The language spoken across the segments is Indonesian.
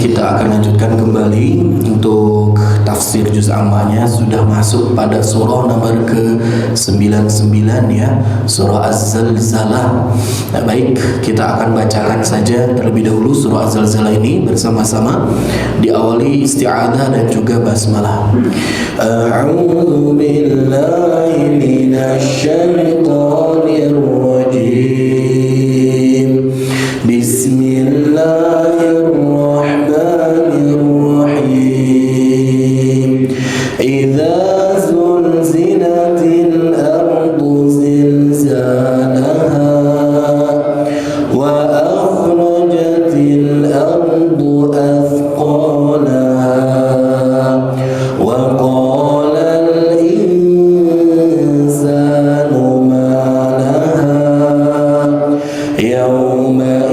kita akan lanjutkan kembali untuk tafsir juz ammanya. Sudah masuk pada surah nomor ke-99 ya, surah Az-Zalzalah. Nah, baik, kita akan bacakan saja terlebih dahulu surah Az-Zalzalah ini bersama-sama, diawali isti'adzah dan juga basmalah. A'udzu billahi minasy syaithanir rajim. Bismillahirrahmanirrahim. Idza zulzilatil ardu zilzalaha wa akhrajatil ardu athqalaha wa qala al insanu ma laha yawma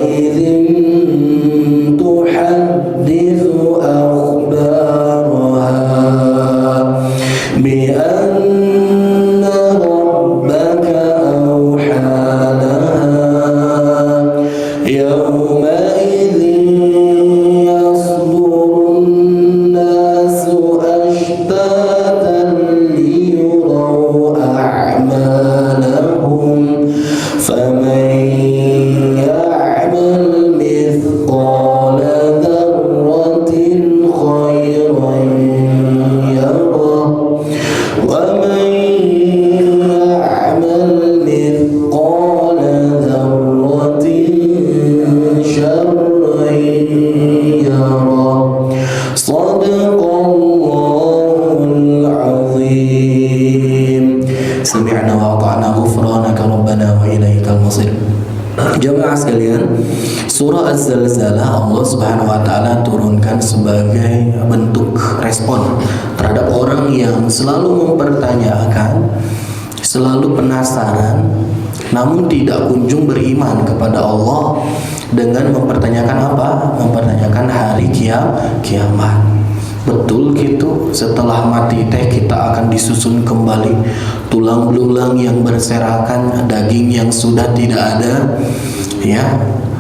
Jamaah sekalian, surah Az-Zalzalah Allah Subhanahu wa taala turunkan sebagai bentuk respon terhadap orang yang selalu mempertanyakan, selalu penasaran, namun tidak kunjung beriman kepada Allah dengan mempertanyakan apa? Mempertanyakan hari kiamat. Betul gitu, setelah mati teh kita akan disusun kembali, tulang belulang yang berserakan, daging yang sudah tidak ada, ya,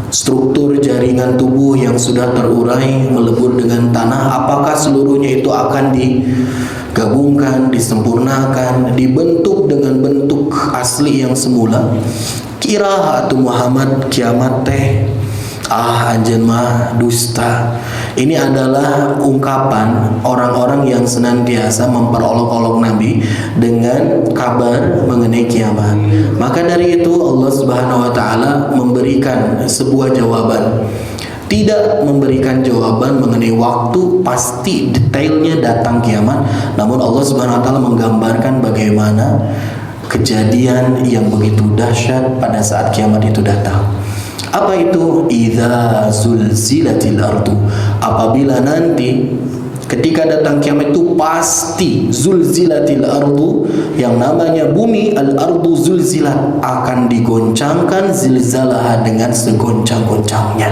struktur jaringan tubuh yang sudah terurai melebur dengan tanah, apakah seluruhnya itu akan digabungkan, disempurnakan, dibentuk dengan bentuk asli yang semula? Kira atuh Muhammad kiamat teh anjeun mah dusta. Ini adalah ungkapan orang-orang yang senantiasa memperolok-olok Nabi dengan kabar mengenai kiamat. Maka dari itu Allah Subhanahu wa taala memberikan sebuah jawaban. Tidak memberikan jawaban mengenai waktu pasti detailnya datang kiamat, namun Allah Subhanahu wa taala menggambarkan bagaimana kejadian yang begitu dahsyat pada saat kiamat itu datang. Apa itu? Idza zulzilatil ardu, apabila nanti ketika datang kiamat itu pasti zulzilatil ardu, yang namanya bumi, al ardu zulzilat, akan digoncangkan zilzalaha dengan segoncang-goncangnya.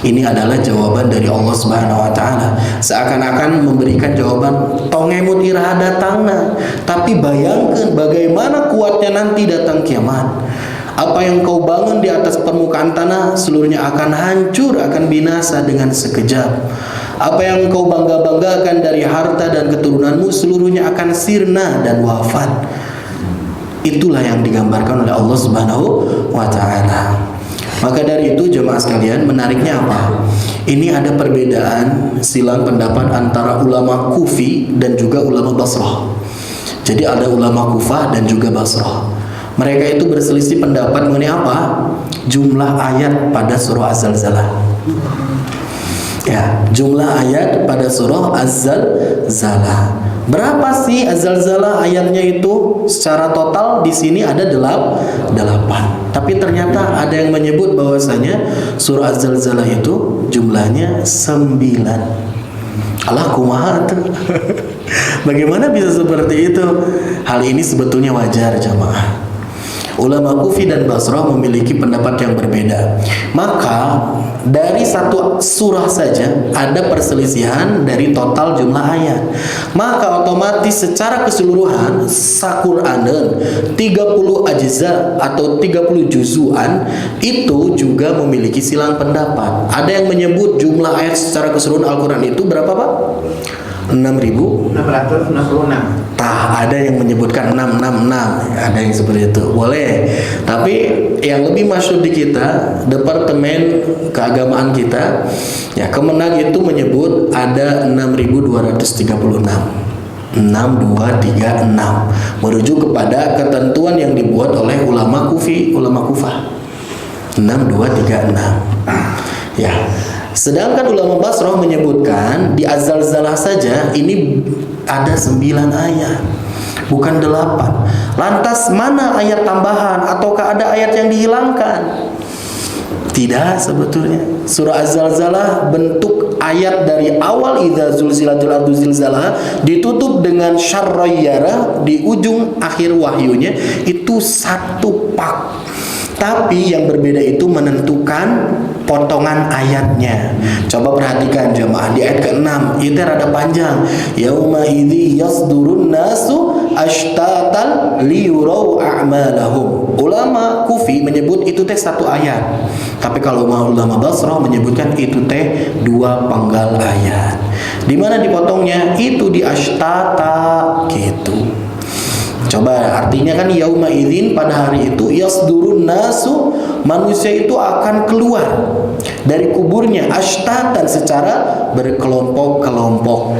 Ini adalah jawaban dari Allah Subhanahu wa taala. Seakan-akan memberikan jawaban tongemut iraha datangna, tapi bayangkan bagaimana kuatnya nanti datang kiamat. Apa yang kau bangun di atas permukaan tanah seluruhnya akan hancur, akan binasa dengan sekejap. Apa yang kau bangga-banggakan dari harta dan keturunanmu seluruhnya akan sirna dan wafat. Itulah yang digambarkan oleh Allah Subhanahu wa taala. Maka dari itu jemaah sekalian, menariknya apa? Ini ada perbedaan silang pendapat antara ulama Kufi dan juga ulama Basrah. Jadi ada ulama Kufah dan juga Basrah. Mereka itu berselisih pendapat mengenai apa? Jumlah ayat pada surah Az-Zalzalah. Ya, jumlah ayat pada surah Az-Zalzalah. Berapa sih Az-Zalzalah ayatnya itu? Secara total di sini ada 8. Tapi ternyata ada yang menyebut bahwasanya surah Az-Zalzalah itu jumlahnya 9. Alah kumaha tuh. Bagaimana bisa seperti itu? Hal ini sebetulnya wajar jamaah. Ulama Kufi dan Basrah memiliki pendapat yang berbeda. Maka dari satu surah saja ada perselisihan dari total jumlah ayat. Maka otomatis secara keseluruhan Sa-Qur'anan 30 ajza atau 30 juzuan itu juga memiliki silang pendapat. Ada yang menyebut jumlah ayat secara keseluruhan Al-Quran itu berapa, Pak? 6.666. Ada yang menyebutkan 666, ada yang seperti itu, boleh. Tapi yang lebih masyhur di kita, Departemen Keagamaan kita, ya Kemenag itu menyebut ada 6.236. 6236 merujuk kepada ketentuan yang dibuat oleh ulama Kufah 6236. Ya. Sedangkan ulama Basrah menyebutkan di Az-Zalzalah saja ini ada 9 ayat, bukan 8. Lantas mana ayat tambahan ataukah ada ayat yang dihilangkan? Tidak sebetulnya. Surah Az-Zalzalah bentuk ayat dari awal idza zulzilatil ardu zilzalaha ditutup dengan syarrayyara di ujung akhir wahyunya itu satu pak. Tapi yang berbeda itu menentukan potongan ayatnya. Coba perhatikan jemaah di ayat ke-6, itu rada panjang. Yauma idzi yasdurun nasu ashtatan liyurau a'malahum. Ulama Kufi menyebut itu teh satu ayat. Tapi kalau ulama Basrah menyebutkan itu teh 2 penggal ayat. Di mana dipotongnya? Itu di ashtata gitu. Coba artinya kan yauma idzin pada hari itu yasdurun nasu, manusia itu akan keluar dari kuburnya ashtatan secara berkelompok-kelompok.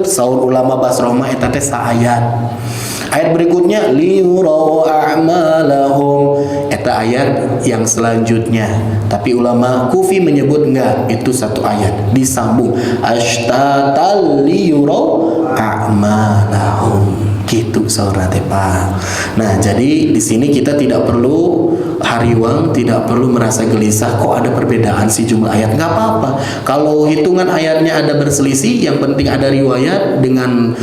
Saur ulama Basrah mah eta teh saayat. Ayat berikutnya liyurau a'malahum, eta ayat yang selanjutnya. Tapi ulama Kufi menyebut enggak, itu satu ayat disambung ashtatal liyurau a'malahum. Gitu saudara Pak. Nah, jadi di sini kita tidak perlu hariwang, tidak perlu merasa gelisah kok ada perbedaan sih jumlah ayat. Nggak apa-apa. Kalau hitungan ayatnya ada berselisih, yang penting ada riwayat dengan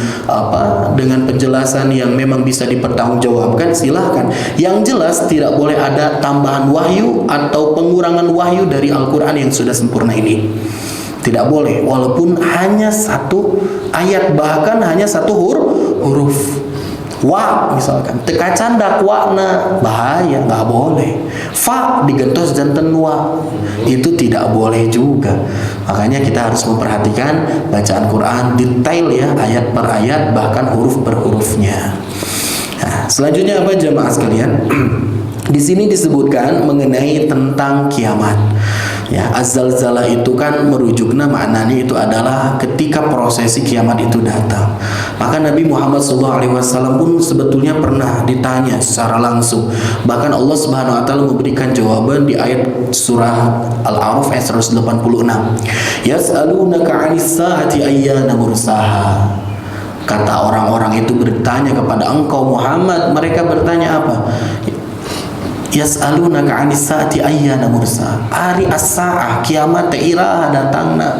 dengan penjelasan yang memang bisa dipertanggungjawabkan, silahkan. Yang jelas tidak boleh ada tambahan wahyu atau pengurangan wahyu dari Al-Quran yang sudah sempurna ini. Tidak boleh, walaupun hanya satu ayat, bahkan hanya satu huruf. Wa misalkan teka candak wakna bahaya, nggak boleh. Fa digentos janten wa, itu tidak boleh juga. Makanya kita harus memperhatikan bacaan Quran detail ya, ayat per ayat, bahkan huruf per hurufnya. Nah, selanjutnya apa jemaah sekalian? Di sini disebutkan mengenai tentang kiamat. Ya, Az-Zalzalah itu kan merujukna maknanya itu adalah ketika prosesi kiamat itu datang. Maka Nabi Muhammad SAW pun sebetulnya pernah ditanya secara langsung. Bahkan Allah Subhanahu wa taala memberikan jawaban di ayat surah Al-A'raf ayat 186. Yas'alunaka 'anis saati ayyana mursaha. Kata orang-orang itu bertanya kepada engkau Muhammad, mereka bertanya apa? Yas'alunaka 'anis saati ayyana mursa. Ari as-saah, kiamat teh iraha datangna.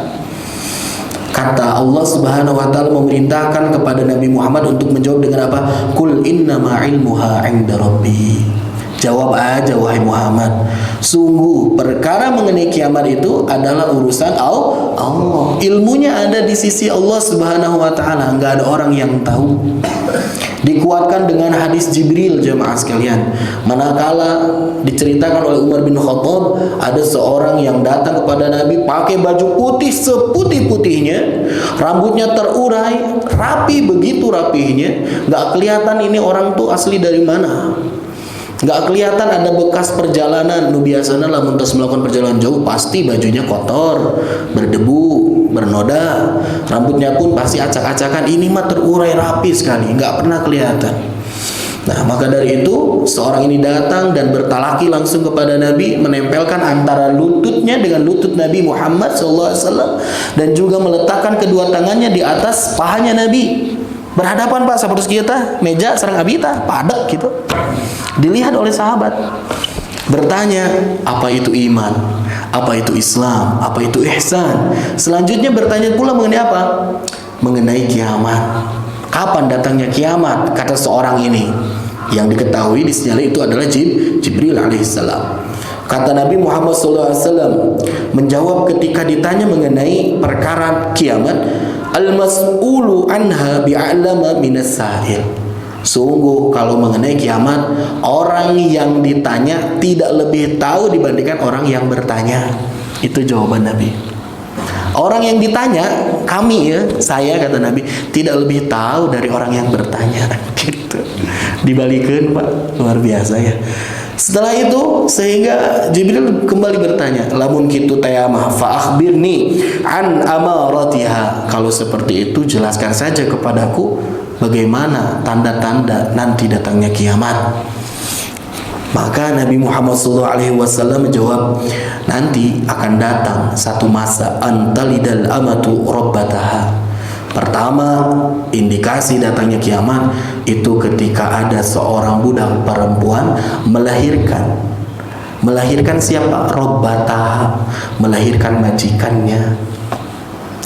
Kata Allah Subhanahu wa taala memerintahkan kepada Nabi Muhammad untuk menjawab dengan apa? Qul innama 'ilmuha 'inda rabbi. Jawab aja wahai Muhammad, sungguh perkara mengenai kiamat itu adalah urusan Allah. Ilmunya ada di sisi Allah Subhanahu wa taala, enggak ada orang yang tahu. Dikuatkan dengan hadis Jibril jemaah sekalian. Manakala diceritakan oleh Umar bin Khattab, ada seorang yang datang kepada Nabi pakai baju putih seputih-putihnya, rambutnya terurai, rapi begitu rapihnya, enggak kelihatan ini orang tuh asli dari mana. Nggak kelihatan ada bekas perjalanan. Nu biasanya lah muntas melakukan perjalanan jauh pasti bajunya kotor, berdebu, bernoda, rambutnya pun pasti acak-acakan. Ini mah terurai rapi sekali, nggak pernah kelihatan. Nah, maka dari itu seorang ini datang dan bertalaki langsung kepada Nabi, menempelkan antara lututnya dengan lutut Nabi Muhammad SAW dan juga meletakkan kedua tangannya di atas pahanya Nabi. Berhadapan Pak, seperti kita meja serang abita padak gitu. Dilihat oleh sahabat, bertanya apa itu iman, apa itu Islam, apa itu ihsan. Selanjutnya bertanya pula mengenai apa? Mengenai kiamat. Kapan datangnya kiamat? Kata seorang ini, Yang diketahui disinyalir itu adalah Jibril alaihissalam. Kata Nabi Muhammad SAW menjawab ketika ditanya mengenai perkara kiamat, al-mas'ulu anha bi'alama minas sa'il. Sungguh kalau mengenai kiamat, orang yang ditanya tidak lebih tahu dibandingkan orang yang bertanya. Itu jawaban Nabi. Orang yang ditanya, kami ya, saya kata Nabi, tidak lebih tahu dari orang yang bertanya. Gitu. Dibalikin Pak, luar biasa ya. Setelah itu sehingga Jibril kembali bertanya, lamun kitu tayamah fa akhbirni an amaratiha. Kalau seperti itu jelaskan saja kepadaku bagaimana tanda-tanda nanti datangnya kiamat. Maka Nabi Muhammad SAW menjawab, nanti akan datang satu masa antalidal amatu rabbataha. Pertama, indikasi datangnya kiamat itu ketika ada seorang budak perempuan melahirkan. Melahirkan siapa? Rabbataha, melahirkan majikannya.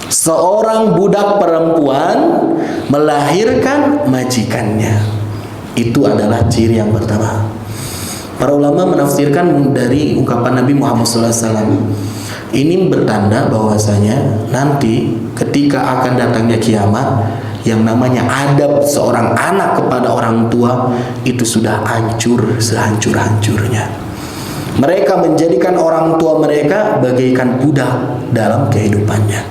Seorang budak perempuan melahirkan majikannya. Itu adalah ciri yang pertama. Para ulama menafsirkan dari ungkapan Nabi Muhammad SAW, ini bertanda bahwasanya nanti ketika akan datangnya kiamat, yang namanya adab seorang anak kepada orang tua itu sudah hancur sehancur-hancurnya. Mereka menjadikan orang tua mereka bagaikan budak dalam kehidupannya.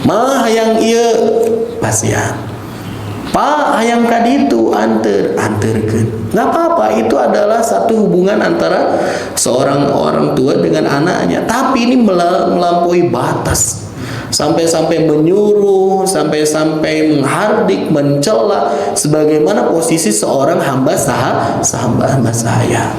Mah yang iya pasian, Pak hayang kaditu anterkeun. Nggak apa-apa, itu adalah satu hubungan antara seorang orang tua dengan anaknya. Tapi ini melampaui batas. Sampai-sampai menyuruh, sampai-sampai menghardik, mencela sebagaimana posisi seorang hamba sahaya.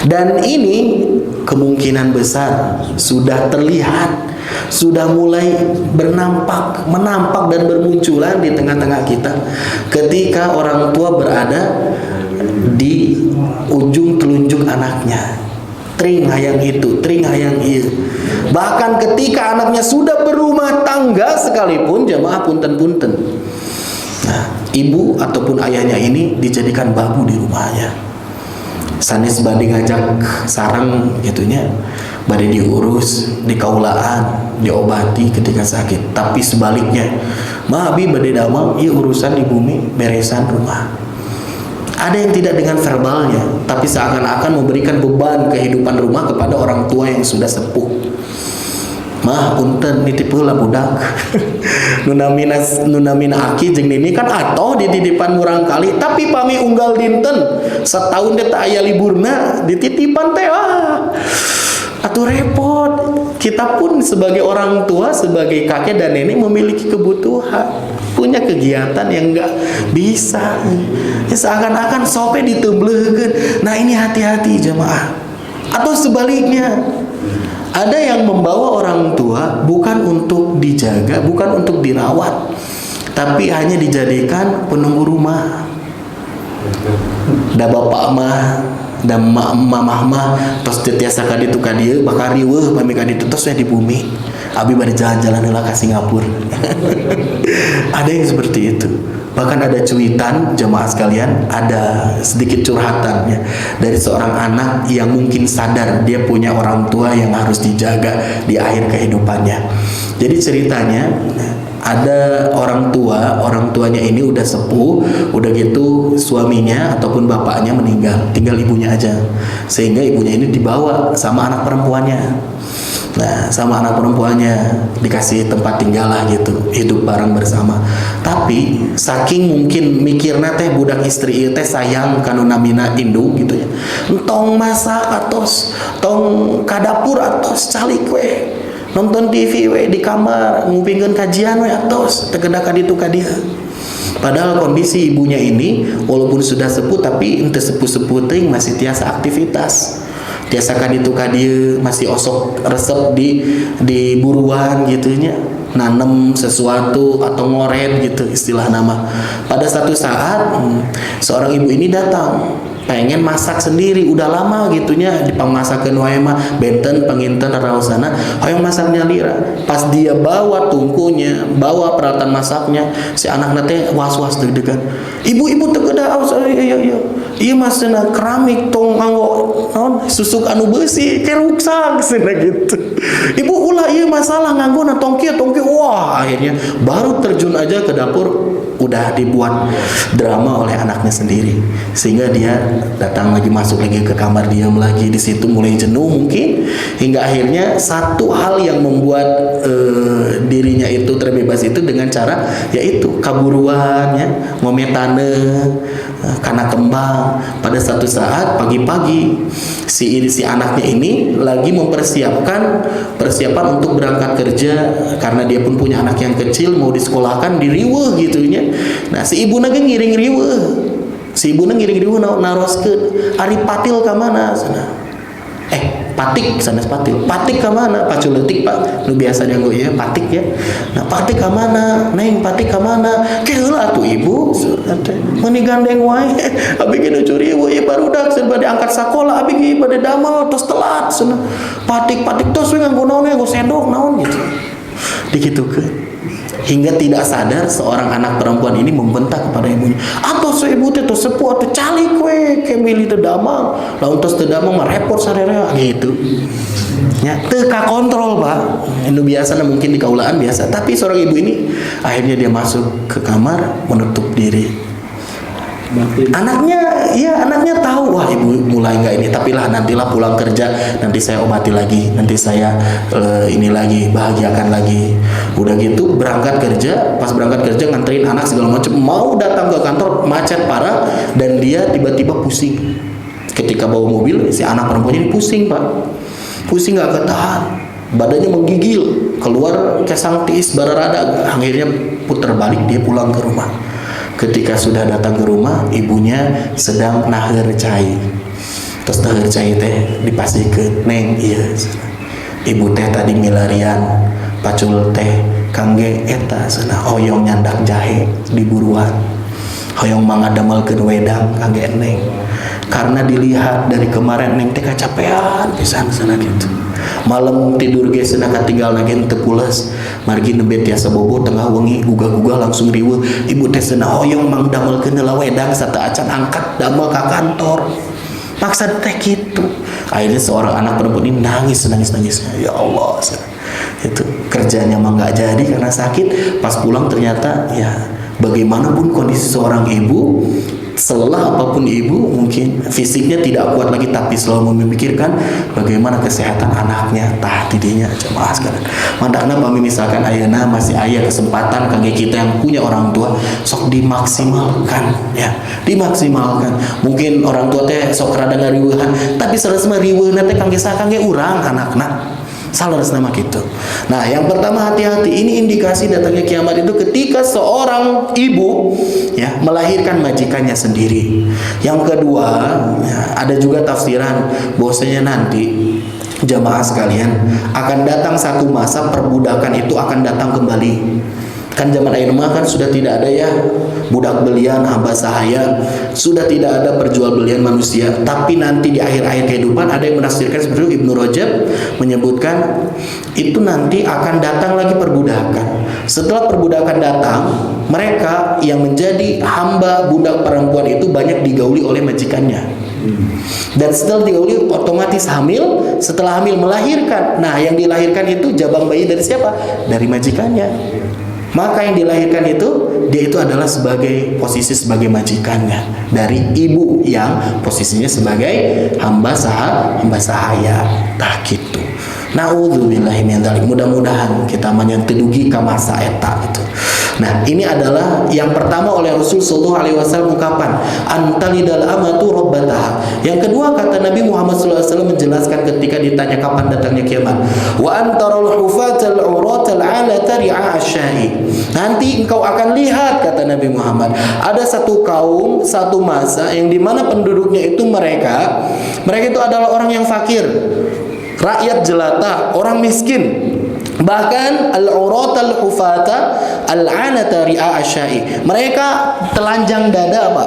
Dan ini kemungkinan besar sudah terlihat, sudah mulai menampak dan bermunculan di tengah-tengah kita ketika orang tua berada di ujung telunjuk anaknya. Tring hayang itu, tring hayang ieu. Bahkan ketika anaknya sudah berumah tangga sekalipun, jamaah punten-punten. Nah, ibu ataupun ayahnya ini dijadikan babu di rumahnya. Sanes bade ngajak sarang gitunya, bade diurus, dikaulaan, diobati ketika sakit. Tapi sebaliknya, mah abi bade damel ieu urusan di bumi, beresan rumah. Ada yang tidak dengan verbalnya, tapi seakan-akan memberikan beban kehidupan rumah kepada orang tua yang sudah sepuh. Mah punten nitip heula budak. nunamina aki jeung nini kan atoh dititipan murang kali, tapi pami unggal dinten setahun teh aya liburna dititipan teh atuh repot. Kita pun sebagai orang tua, sebagai kakek dan nenek memiliki kebutuhan, punya kegiatan yang enggak bisa. Ya seakan-akan sope ditemblekeun. Nah, ini hati-hati jemaah. Atau sebaliknya, ada yang membawa orang tua bukan untuk dijaga, bukan untuk dirawat, tapi hanya dijadikan penunggu rumah. Da bapak mah, da mamah mah tos tiasa ka ditu ka dieu bakal riweuh pami ka ditu tos di bumi. Abi bade jalan-jalan heula ka Singapura. Ada yang seperti itu. Bahkan ada cuitan jemaah sekalian, ada sedikit curhatan ya dari seorang anak yang mungkin sadar dia punya orang tua yang harus dijaga di akhir kehidupannya. Jadi ceritanya ada orang tuanya ini udah sepuh, udah gitu suaminya ataupun bapaknya meninggal, tinggal ibunya aja. Sehingga ibunya ini dibawa sama anak perempuannya. Nah, sama anak perempuannya dikasih tempat tinggal lah gitu, hidup bareng bersama. Tapi saking mungkin mikirna teh budak istri ieu teh sayang kanu namina indung gitu ya. Entong masak atos, tong ka dapur atos calik we. Nonton TV we di kamar, ngupingkeun kajian we atos, teu kedah ka ditu ka dieu. Padahal kondisi ibunya ini walaupun sudah sepuh tapi henteu sepuh-sepuh teuing masih tiasa aktivitas. Tiasa ka ditu ka dieu masih osok resep di buruan gitunya, nanem sesuatu atau ngoret gitu istilah nama. Pada satu saat seorang ibu ini datang pengen masak sendiri, udah lama gitunya di pangmasakeun wae mah benten penginten raosana hoyong masaknya lira. Pas dia bawa tungkunya, bawa peralatan masaknya, si anakna teh was-was deg-degan. Ibu teu kedah aos iya. Ieu mah cenah keramik tong nganggo naon susuk anu beusi ke ruksak cenah gitu. Ibu ulah ieu masalah nganggona tongki. Wah, akhirnya baru terjun aja ke dapur udah dibuat drama oleh anaknya sendiri, sehingga dia datang lagi, masuk lagi ke kamar, diam lagi di situ, mulai jenuh mungkin, hingga akhirnya satu hal yang membuat dirinya itu terbebas itu dengan cara yaitu kaburuan ya, ngometane karena kembang. Pada satu saat pagi-pagi si anaknya ini lagi persiapan untuk berangkat kerja, karena dia pun punya anak yang kecil mau disekolahkan, diriweuh gitunya. Nah si ibu nage ngiring riweuh naroskeun ari patil ka mana sana, patik sanes patik ka mana paculeutik pak nu biasa dianggo ya patik ya. Nah patik ka mana neng, patik ka mana ke heula atuh ibu teh meuni gandeng wae abi ge nu curi ieu barudak seueur bade angkat sakola, abi ge bade damel tos telat cenah. Patik tos we nganggo naon, nganggo sendok naon gitu dikitukeun. Hingga tidak sadar seorang anak perempuan ini membentak kepada ibunya, "Atuh se ibu teh tos sepuh atuh calik we ke milih teu damang, lamun tos teu damang mah repot sadarea," gitu. Ya, teu kakontrol, Pak. Anu biasana mungkin di kaulaan biasa, tapi seorang ibu ini akhirnya dia masuk ke kamar menutup diri. Anaknya tahu, wah ibu mulai nggak ini, tapi lah nantilah pulang kerja, nanti saya obati lagi, nanti saya ini lagi, bahagiakan lagi. Udah gitu berangkat kerja, pas berangkat kerja nganterin anak segala macam, mau datang ke kantor macet parah, dan dia tiba-tiba pusing. Ketika bawa mobil, si anak perempuan ini pusing pak, pusing nggak ketahan, badannya menggigil, keluar kesang tiis bararada, akhirnya putar balik dia pulang ke rumah. Ketika sudah datang ke rumah, ibunya sedang naheur cai. Terus naheur cai teh dipasikeun, "Neng, iya. Ibu teh tadi milarian pacul teh kangge eta cenah hoyong nyandak jahe di buruan. Hoyong mangadamel-keun wedang kangge Neng. Karena dilihat dari kemarin Neng teh kacapean pisan cenah gitu. Malam tidur ge cenah katinggalna ge teu pules. Margi nebe tiasa bobo tengah wengi gugah-gugah langsung riweuh. Ibu teh cenah hoyong mangdamelkeun heula wedang sarta acan angkat damel ka kantor." Maksud teh gitu. Akhirnya seorang anak perempuan ini nangis. Ya Allah, itu kerjanya mah nggak jadi karena sakit. Pas pulang ternyata ya bagaimanapun kondisi seorang ibu, selelah apapun ibu, mungkin fisiknya tidak kuat lagi, tapi selalu memikirkan bagaimana kesehatan anaknya. Tah tidinya jemaah sekalian. Mandakna pami misalkan ayeuna masih aya kesempatan kangge kita yang punya orang tua, sok dimaksimalkan ya, dimaksimalkan. Mungkin orang tua teh sok rada ngariweuhan, tapi sanes mah riweuhna teh kangge saha, kangge urang anakna. Salaras nama gitu. Nah, yang pertama hati-hati, ini indikasi datangnya kiamat itu ketika seorang ibu ya melahirkan majikannya sendiri. Yang kedua, ya, ada juga tafsiran bahwasanya nanti jamaah sekalian akan datang satu masa perbudakan itu akan datang kembali. Kan zaman ayeuna mah kan sudah tidak ada ya budak belian, hamba sahaya, sudah tidak ada perjual belian manusia. Tapi nanti di akhir-akhir kehidupan ada yang menafsirkan seperti itu. Ibnu Rajab menyebutkan itu nanti akan datang lagi perbudakan. Setelah perbudakan datang, mereka yang menjadi hamba budak perempuan itu banyak digauli oleh majikannya. Dan setelah digauli otomatis hamil, setelah hamil melahirkan. Nah, yang dilahirkan itu jabang bayi dari siapa? Dari majikannya. Maka yang dilahirkan itu, dia itu adalah sebagai posisi sebagai majikannya dari ibu yang posisinya sebagai hamba sahaya. Tah gitu. Nauzubillahi min dzalik. Mudah-mudahan kita menyentuhi ka masa eta gitu. Nah, ini adalah yang pertama oleh Rasul sallallahu alaihi wasallam ungkapan antalidal amatu rabbataha. Yang kedua kata Nabi Muhammad sallallahu alaihi wasallam menjelaskan ketika ditanya kapan datangnya kiamat, wa antarul hufatal uratal alata ri'a asy-syai. Nanti engkau akan lihat kata Nabi Muhammad, ada satu kaum, satu masa yang dimana penduduknya itu mereka itu adalah orang yang fakir, rakyat jelata, orang miskin. Bahkan al-urat al-hufata al-anata ri'a asy-syai. Mereka telanjang dada apa?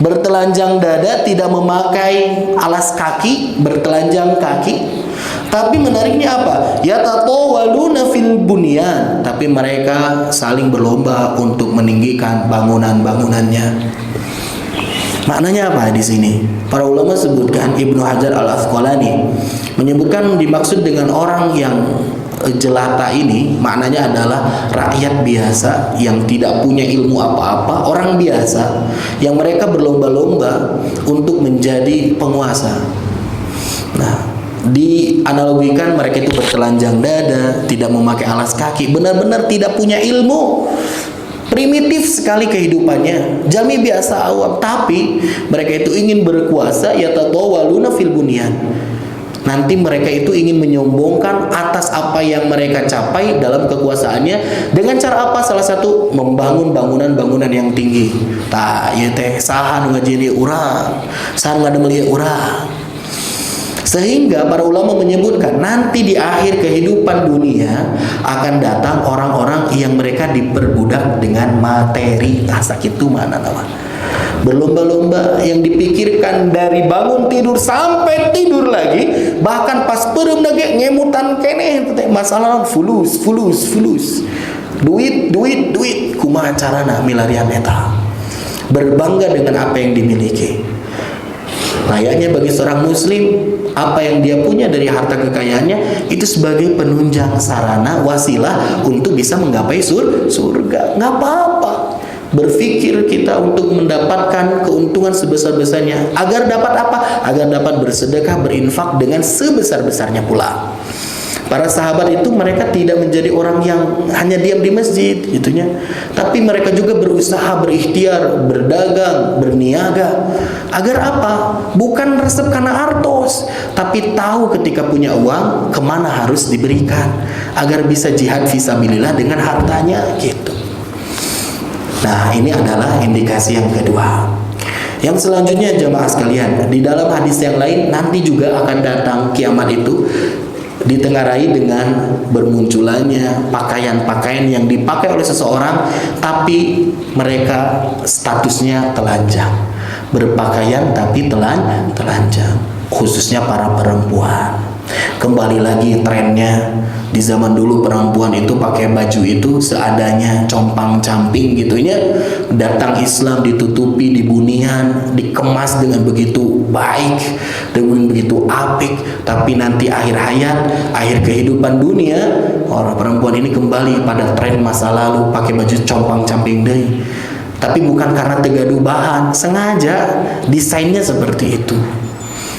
bertelanjang dada, tidak memakai alas kaki, bertelanjang kaki. Tapi menariknya apa? Yatatawaluna fil bunyan, tapi mereka saling berlomba untuk meninggikan bangunan-bangunannya. Maknanya apa di sini? Para ulama sebutkan, Ibnu Hajar Al-Asqalani menyebutkan dimaksud dengan orang yang jelata ini maknanya adalah rakyat biasa yang tidak punya ilmu apa-apa, orang biasa yang mereka berlomba-lomba untuk menjadi penguasa. Nah, dianalogikan mereka itu bertelanjang dada, tidak memakai alas kaki, benar-benar tidak punya ilmu, primitif sekali kehidupannya, jami biasa awam, tapi mereka itu ingin berkuasa, yatatawaluna fil bunyan. Nanti mereka itu ingin menyombongkan atas apa yang mereka capai dalam kekuasaannya dengan cara apa? Salah satu membangun bangunan-bangunan yang tinggi. Tah, ieu teh saha nu ngajini urang, saha ngademeli urang. Sehingga para ulama menyebutkan nanti di akhir kehidupan dunia akan datang orang-orang yang mereka diperbudak dengan materi. Tah sakitu mana nama? Berlomba-lomba yang dipikirkan dari bangun tidur sampai tidur lagi, bahkan pas perem lagi ngemutan keneh masalah fulus duit kumaha carana milarian eta, berbangga dengan apa yang dimiliki. Layaknya bagi seorang muslim, apa yang dia punya dari harta kekayaannya itu sebagai penunjang sarana wasilah untuk bisa menggapai surga. Nggak apa-apa berpikir kita untuk mendapatkan keuntungan sebesar-besarnya. Agar dapat apa? Agar dapat bersedekah, berinfak dengan sebesar-besarnya pula. Para sahabat itu mereka tidak menjadi orang yang hanya diam di masjid gitunya, tapi mereka juga berusaha, berikhtiar, berdagang, berniaga. Agar apa? Bukan resep karena artos, tapi tahu ketika punya uang kemana harus diberikan, agar bisa jihad fisabilillah dengan hartanya gitu. Nah, ini adalah indikasi yang kedua. Yang selanjutnya jamaah sekalian, di dalam hadis yang lain nanti juga akan datang kiamat itu ditengarai dengan bermunculannya pakaian-pakaian yang dipakai oleh seseorang tapi mereka statusnya telanjang. Berpakaian tapi telanjang, khususnya para perempuan. Kembali lagi trennya, di zaman dulu perempuan itu pakai baju itu seadanya, compang-camping gitunya. Datang Islam ditutupi, dibunian, dikemas dengan begitu baik, dengan begitu apik. Tapi nanti akhir hayat, akhir kehidupan dunia, orang perempuan ini kembali pada tren masa lalu, pakai baju compang-camping deh. Tapi bukan karena tegaduh bahan, sengaja desainnya seperti itu.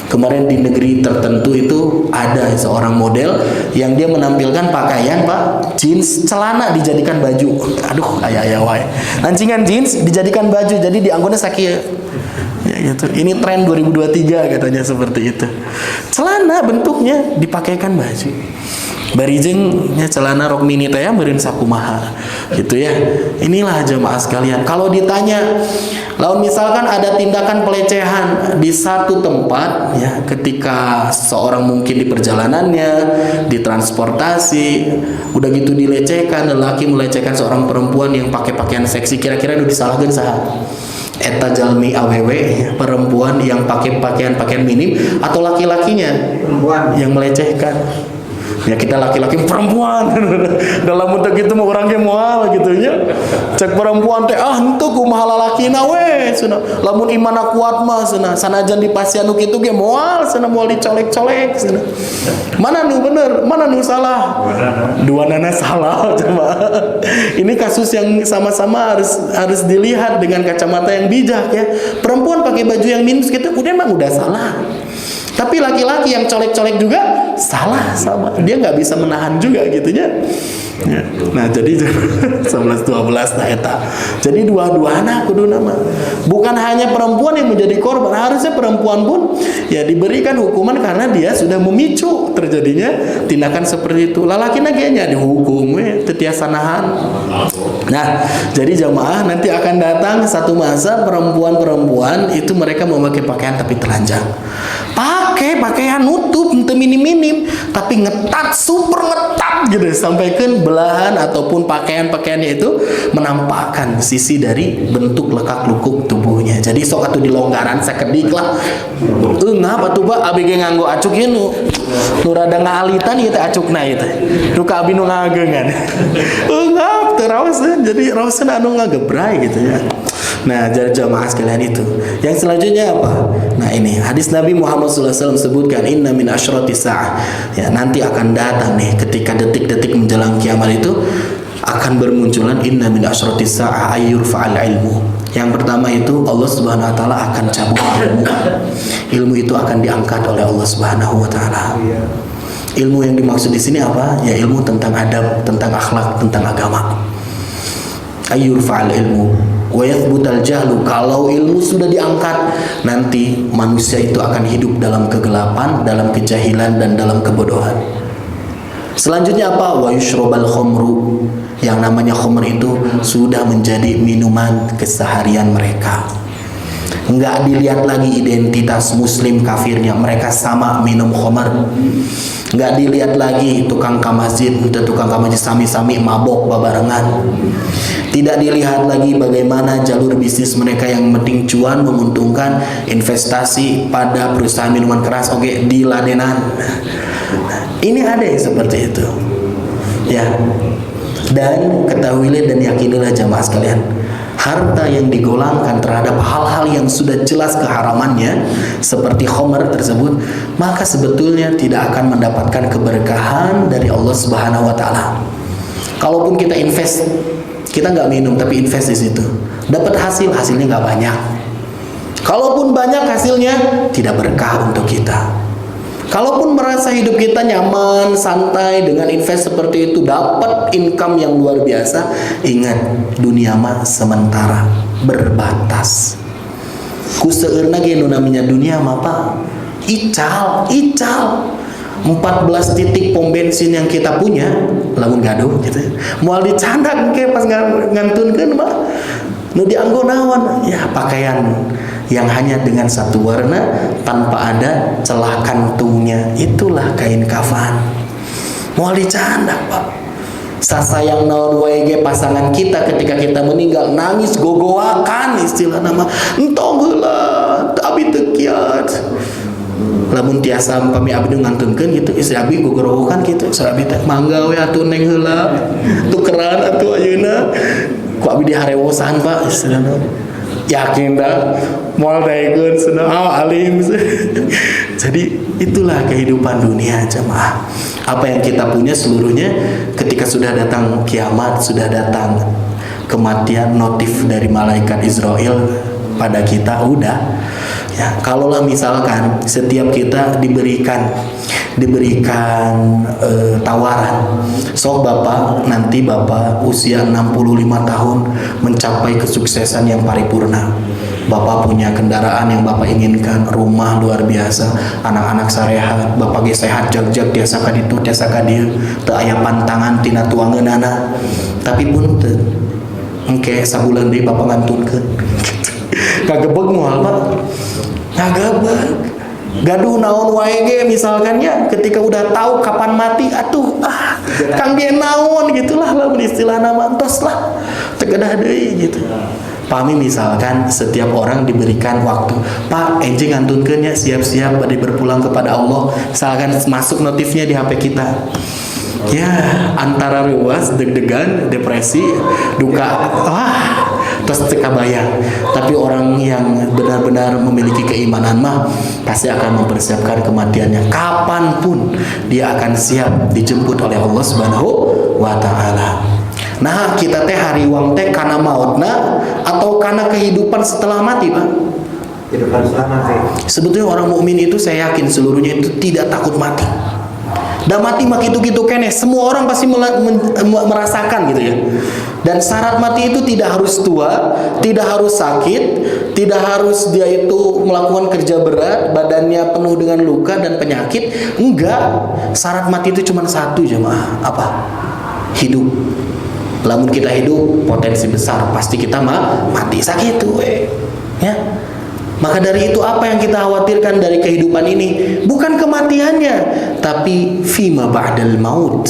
Kemarin di negeri tertentu itu ada seorang model yang dia menampilkan pakaian pak jeans celana dijadikan baju. Aduh ayah wae. Lancingan jeans dijadikan baju, jadi dianggotnya sakit. Ya gitu. Ini tren 2023 katanya seperti itu. Celana bentuknya dipakaikan baju. Barijengnya celana rok mini teh meureun sakumaha gitu ya. Inilah jemaah sekalian, kalau ditanya lalu misalkan ada tindakan pelecehan di satu tempat ya, ketika seorang mungkin di perjalanannya, di transportasi udah gitu dilecehkan, lelaki melecehkan seorang perempuan yang pakai pakaian seksi, kira-kira udah disalahkeun saha? Eta jalmi awewe, perempuan yang pakai pakaian minim, atau laki-lakinya yang melecehkan? Ya kita laki-laki perempuan dalam bentuk itu mau orangnya moal gitu ya. Cek perempuan teh henteu kumaha lalakina we cenah. Lamun imanna kuat mah cenah sanajan dipasian nu kitu ge moal cenah, moal dicolek-colek cenah. Mana nu bener, mana nu salah? Duanana salah coba. Ini kasus yang sama-sama harus dilihat dengan kacamata yang bijak ya. Perempuan pakai baju yang minus gitu udah salah. Tapi laki-laki yang colek-colek juga salah sama. Dia nggak bisa menahan juga gitunya. Ya. Nah jadi 11-12 nah eta. Jadi dua-duana kudu nama. Bukan hanya perempuan yang menjadi korban, harusnya perempuan pun ya diberikan hukuman karena dia sudah memicu terjadinya tindakan seperti itu. Lalaki nagenya dihukum we teu tiasa nahan. Nah, jadi jamaah nanti akan datang satu masa perempuan-perempuan itu mereka memakai pakaian tapi telanjang. Pakai pakai pakaian nutup ente minim-minim, tapi ngetat, super ngetat gitu, sampaikan belahan ataupun pakaian-pakaiannya itu menampakkan sisi dari bentuk lekak-lukuk tubuhnya. Jadi sok atuh dilonggaran sakedik lah. Ngapa tuh Pak abg nganggo acuk ieu nu rada ngaalitan ieu teh acukna ieu teh. Nu ka abi nu ngageungan. Ngap teu raoseun, jadi raoseun anu ngagebrai gitu ya. Nah, jadi jamaah sekalian itu. Yang selanjutnya apa? Nah, ini hadis Nabi Muhammad SAW sebutkan inna min asyratis sa'ah. Ya, nanti akan datang nih ketika detik-detik menjelang kiamat itu akan bermunculan inna min asyratis sa'ah ayyurfa'al ilmu. Yang pertama itu Allah Subhanahu wa taala akan cabut ilmu. Ilmu itu akan diangkat oleh Allah Subhanahu wa taala. Ilmu yang dimaksud di sini apa? Ya ilmu tentang adab, tentang akhlak, tentang agama. Ayyurfa'al ilmu wa yathbutal jahlu. Kalau ilmu sudah diangkat, nanti manusia itu akan hidup dalam kegelapan, dalam kejahilan dan dalam kebodohan. Selanjutnya apa? Wa yushrabal khamru. Yang namanya khamr itu sudah menjadi minuman keseharian mereka. Enggak dilihat lagi identitas muslim kafirnya, mereka sama minum khamr. Enggak dilihat lagi tukang ka masjid, tukang ka masjid sami-sami mabok babarengan. Tidak dilihat lagi bagaimana jalur bisnis mereka yang penting cuan, menguntungkan, investasi pada perusahaan minuman keras, oke, diladenan. Ini ada yang seperti itu. Ya. Dan ketahuilah dan yakinilah jamaah sekalian, harta yang digolangkan terhadap hal-hal yang sudah jelas keharamannya seperti khamr tersebut, maka sebetulnya tidak akan mendapatkan keberkahan dari Allah Subhanahu wa taala. Kalaupun kita invest, kita nggak minum tapi invest di situ, dapat hasilnya nggak banyak. Kalaupun banyak hasilnya tidak berkah untuk kita. Kalaupun merasa hidup kita nyaman, santai dengan invest seperti itu, dapat income yang luar biasa, ingat dunia mah sementara, berbatas. Kuseueurna ge nu namanya dunia mah Pak, ical. 14 titik pom bensin yang kita punya, lamun gaduh gitu. Moal dicandak ke pas ngantunkeun mah nu dianggo naon? Ya pakaian yang hanya dengan satu warna tanpa ada celah kantungnya, itulah kain kafan. Moal dicandak Pak. Sasayang naon wae ge pasangan kita ketika kita meninggal, nangis gogoakan istilah nama entong heula abi teu kiat. Lamun tiasa pami abdi ngantunkeun gitu, istri abdi gogorowokan gitu, istri abdi teh mangga we atuh neng heula tukeran atuh ayeuna ku abdi diharewosan Pak istilahna. Yakin dah moal daegeun cenah alim. Jadi itulah kehidupan dunia jemaah. Apa yang kita punya seluruhnya ketika sudah datang kiamat, sudah datang kematian, notif dari malaikat Israel pada kita udah. Ya, kalaulah misalkan setiap kita diberikan tawaran, sok Bapak, nanti Bapak usia 65 tahun mencapai kesuksesan yang paripurna. Bapak punya kendaraan yang Bapak inginkan, rumah luar biasa, anak-anak sarehat, Bapak ge sehat jag-jag tiasa ka ditu tiasa ka dieu, teu aya pantangan tina tuangeunana. Tapi pun teu engke sabulan deui Bapak ngantunkeun. Kagebeg moal Pak. Ngagebeg. Gaduh naon wae ge misalkan ya, ketika udah tahu kapan mati, atuh kang dia naon gitulah lamun istilah nama entos lah tegedah deui gitu. Pami misalkan setiap orang diberikan waktu, Pak enjing ngantunkeun nya siap-siap pada berpulang kepada Allah, misalkan masuk notifnya di HP kita. Ya, antara ruas, deg-degan, depresi, duka, terus teka bayang. Tapi orang yang benar-benar memiliki keimanan mah pasti akan mempersiapkan kematiannya. Kapanpun dia akan siap dijemput oleh Allah Subhanahu wa taala. Nah, kita teh hari uang teh karena mautna atau karena kehidupan setelah mati, Pak? Kehidupan setelah mati. Sebetulnya orang mukmin itu saya yakin seluruhnya itu tidak takut mati. Dan mati mak gitu-gitu kene, semua orang pasti merasakan gitu ya. Dan syarat mati itu tidak harus tua, tidak harus sakit, tidak harus dia itu melakukan kerja berat, badannya penuh dengan luka dan penyakit. Enggak, syarat mati itu cuma satu jemaah, apa? Hidup. Lamun kita hidup, potensi besar pasti kita mati sakitu ya. Maka dari itu apa yang kita khawatirkan dari kehidupan ini? Bukan kematiannya, tapi fima ba'dal maut.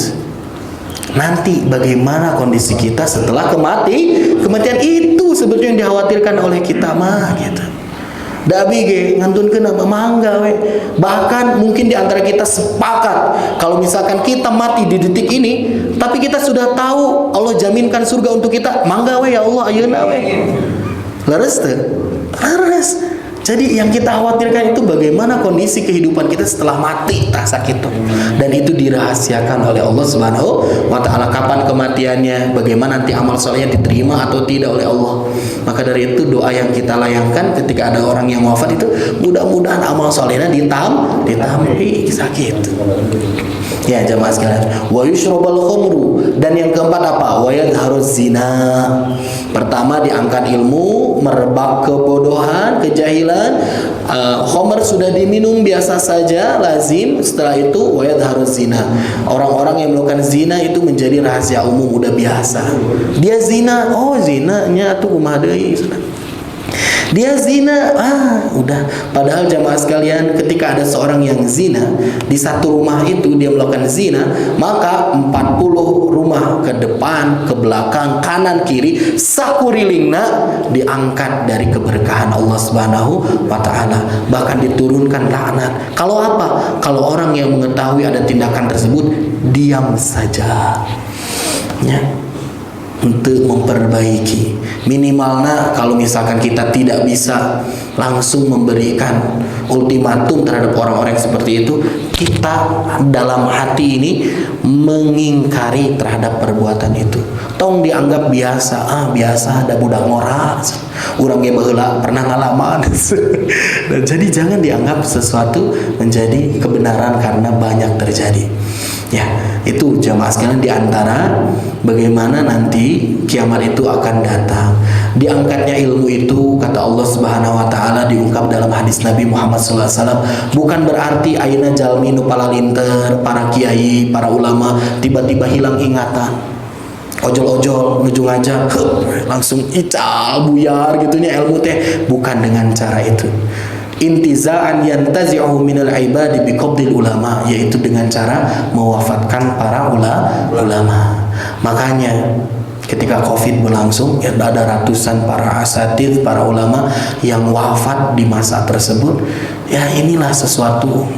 Nanti bagaimana kondisi kita setelah kematian itu sebetulnya yang dikhawatirkan oleh kita mah gitu. Dabi ge ngantunkeun nama mangga we. Bahkan mungkin di antara kita sepakat kalau misalkan kita mati di detik ini, tapi kita sudah tahu Allah jaminkan surga untuk kita, mangga we ya Allah ayeuna we. Leres teu? Leres. Jadi yang kita khawatirkan itu bagaimana kondisi kehidupan kita setelah mati tak sakit itu. Dan itu dirahasiakan oleh Allah Subhanahu wa taala, kapan kematiannya, bagaimana nanti amal solehnya diterima atau tidak oleh Allah. Maka dari itu doa yang kita layangkan ketika ada orang yang wafat itu, mudah-mudahan amal solehnya ditampi sakit. Ya jamaah sekalian, wa yushrabal khamru, dan yang keempat apa? Wa yadharuz zina. Pertama diangkat ilmu, merebak kebodohan, kejahilan. Khamr sudah diminum biasa saja, lazim. Setelah itu wa yadharuz zina. Orang-orang yang melakukan zina itu menjadi rahasia umum, udah biasa. Dia zina, oh zinanya tuh kumaha deui. Dia zina, udah. Padahal jamaah sekalian, ketika ada seorang yang zina di satu rumah itu dia melakukan zina, maka 40 rumah ke depan, ke belakang, kanan kiri, sakurilingna diangkat dari keberkahan Allah Subhanahu wa taala. Bahkan diturunkan laknat. Kalau apa? Kalau orang yang mengetahui ada tindakan tersebut, diam saja. Ya. Untuk memperbaiki, minimalnya kalau misalkan kita tidak bisa langsung memberikan ultimatum terhadap orang-orang yang seperti itu, kita dalam hati ini mengingkari terhadap perbuatan itu. Tong dianggap biasa, biasa ada budak ngora, urang ge baheula pernah ngalaman. Dan jadi jangan dianggap sesuatu menjadi kebenaran karena banyak terjadi. Ya, itu jamaah sekalian diantara bagaimana nanti kiamat itu akan datang. Diangkatnya ilmu itu, kata Allah Subhanahu wa taala, diungkap dalam hadis Nabi Muhammad SAW, bukan berarti ayeuna jalmi nu palalinter, para kiai, para ulama tiba-tiba hilang ingatan. Ojol-ojol nuju ngajak langsung ical buyar gitunya ilmu teh, bukan dengan cara itu. Intiza'an yantazi'uhu minal ibadi biqabdil ulama, yaitu dengan cara mewafatkan para ulama. Makanya ketika Covid berlangsung, ya ada ratusan para asatidz, para ulama yang wafat di masa tersebut. Ya inilah sesuatu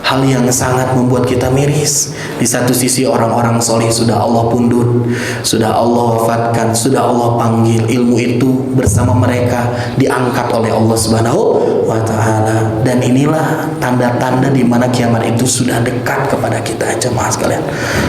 hal yang sangat membuat kita miris. Di satu sisi orang-orang soleh sudah Allah pundut, sudah Allah wafatkan, sudah Allah panggil, ilmu itu bersama mereka diangkat oleh Allah Subhanahu wa taala. Dan inilah tanda-tanda di mana kiamat itu sudah dekat kepada kita jemaah sekalian.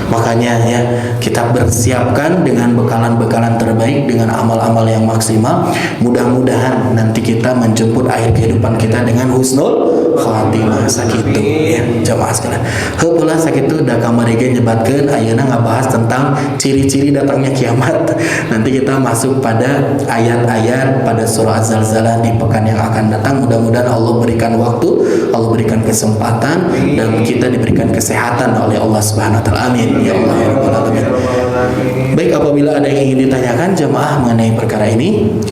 Makanya ya, kita bersiapkan dengan bekalan-bekalan terbaik, dengan amal-amal yang maksimal. Mudah-mudahan nanti kita menjemput akhir kehidupan kita dengan husnul khatimah sakitu ya jamaah sekalian. Heupeula sakitu da kamari ge nyebatkeun ayeuna ngabahas tentang ciri-ciri datangnya kiamat. Nanti kita masuk pada ayat-ayat pada surah Az-Zalzalah di pekan yang akan datang. Mudah-mudahan Allah berikan waktu, Allah berikan kesempatan, dan kita diberikan kesehatan oleh Allah Subhanahu wa taala. Amin ya Allah ya rabbal alamin. Baik, apabila ada yang ingin ditanyakan jamaah mengenai perkara ini,